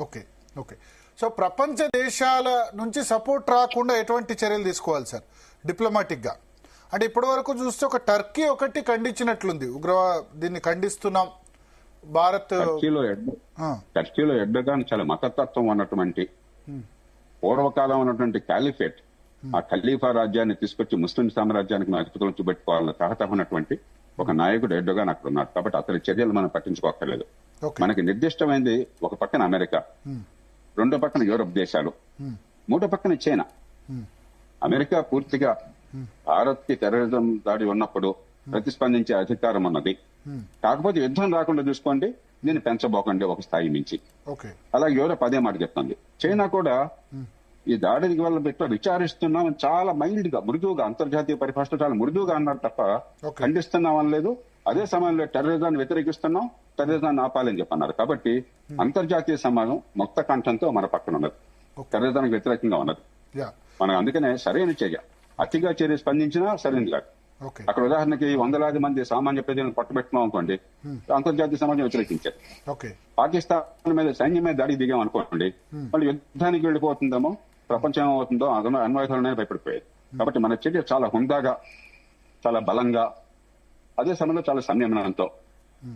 Okay. Okay. So ప్రపంచ దేశాల నుంచి సపోర్ట్ రాకుండా ఎటువంటి చర్యలు తీసుకోవాలి సార్ డిప్లొమాటిక్ గా? అంటే ఇప్పటి వరకు చూస్తే ఒక టర్కీ ఒకటి ఖండించినట్లుంది, దీన్ని ఖండిస్తున్నాం భారత్. టర్కీలో ఎర్డోగాన్ చాలా మతతత్వం ఉన్నటువంటి పూర్వకాలం ఉన్నటువంటి కాలిఫేట్, ఆ ఖలీఫా రాజ్యాన్ని తీసుకొచ్చి ముస్లిం సామ్రాజ్యానికి అధిపతులను చూపెట్టుకోవాలని తహతహ ఉన్నటువంటి ఒక నాయకుడు ఎర్డోగాన్ అక్కడ ఉన్నారు. కాబట్టి అతని చర్యలు మనం పట్టించుకోక్కర్లేదు. మనకి నిర్దిష్టమైంది ఒక పక్కన అమెరికా, రెండో పక్కన యూరప్ దేశాలు, మూడో పక్కన చైనా. అమెరికా పూర్తిగా భారత్ కి టెర్రరిజం దాడి ఉన్నప్పుడు ప్రతిస్పందించే అధికారం ఉన్నది. కాకపోతే యుద్ధం రాకుండా చూసుకోండి, దీన్ని పెంచబోకండి ఒక స్థాయి మించి. అలాగే యూరప్ అదే మాట చెప్తుంది. చైనా కూడా ఈ దాడికి వల్ల పెట్టి విచారిస్తున్నాం చాలా మైల్డ్ గా, మృదువుగా, అంతర్జాతీయ పరిభాషలో చాలా మృదువుగా అన్నారు తప్ప ఖండిస్తున్నాం అనలేదు. అదే సమయంలో టెర్రరిజాన్ని వ్యతిరేకిస్తున్నాం, టెర్రరిజాన్ని ఆపాలని చెప్పన్నారు. కాబట్టి అంతర్జాతీయ సమాజం మొత్త కంఠంతో మన పక్కన ఉన్నది, టెర్రరిజానికి వ్యతిరేకంగా ఉన్నది. మనం అందుకనే సరైన చర్య, అతిగా చర్య స్పందించినా సరైనది కాదు. అక్కడ ఉదాహరణకి వందలాది మంది సామాన్య ప్రజలను పట్టుబెట్టుకున్నాం అనుకోండి, అంతర్జాతీయ సమాజం వ్యతిరేకించారు. పాకిస్తాన్ మీద సైన్యం మీద దాడికి దిగాం అనుకోండి, మళ్ళీ యుద్ధానికి వెళ్లిపోతుందేమో, ప్రపంచం ఏమవుతుందో అన్వయతలనే భయపడిపోయేది. కాబట్టి మన చర్య చాలా హుందాగా, చాలా బలంగా, అదే సమయంలో చాలా సంయమనంతో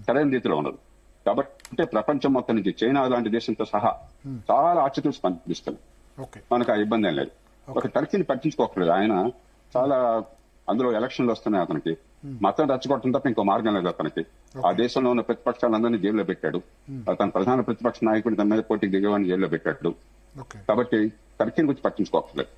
సరైన రీతిలో ఉన్నది. కాబట్టి ప్రపంచం మొత్తం నుంచి చైనా లాంటి దేశంతో సహా చాలా ఆచూతూ స్పందిస్తుంది. మనకు ఆ ఇబ్బంది ఏం లేదు. ఒక టర్కీని పట్టించుకోకలేదు. ఆయన చాలా, అందులో ఎలక్షన్లు వస్తున్నాయి, అతనికి మతం రచ్చగొట్టడం తప్ప ఇంకో మార్గం లేదు అతనికి. ఆ దేశంలో ఉన్న ప్రతిపక్షాలందరినీ జైల్లో పెట్టాడు. తన ప్రధాన ప్రతిపక్ష నాయకుడి తన మీద పోటీకి దిగేవాడిని జైల్లో పెట్టాడు. కాబట్టి టర్కీని గురించి పట్టించుకోకలేదు.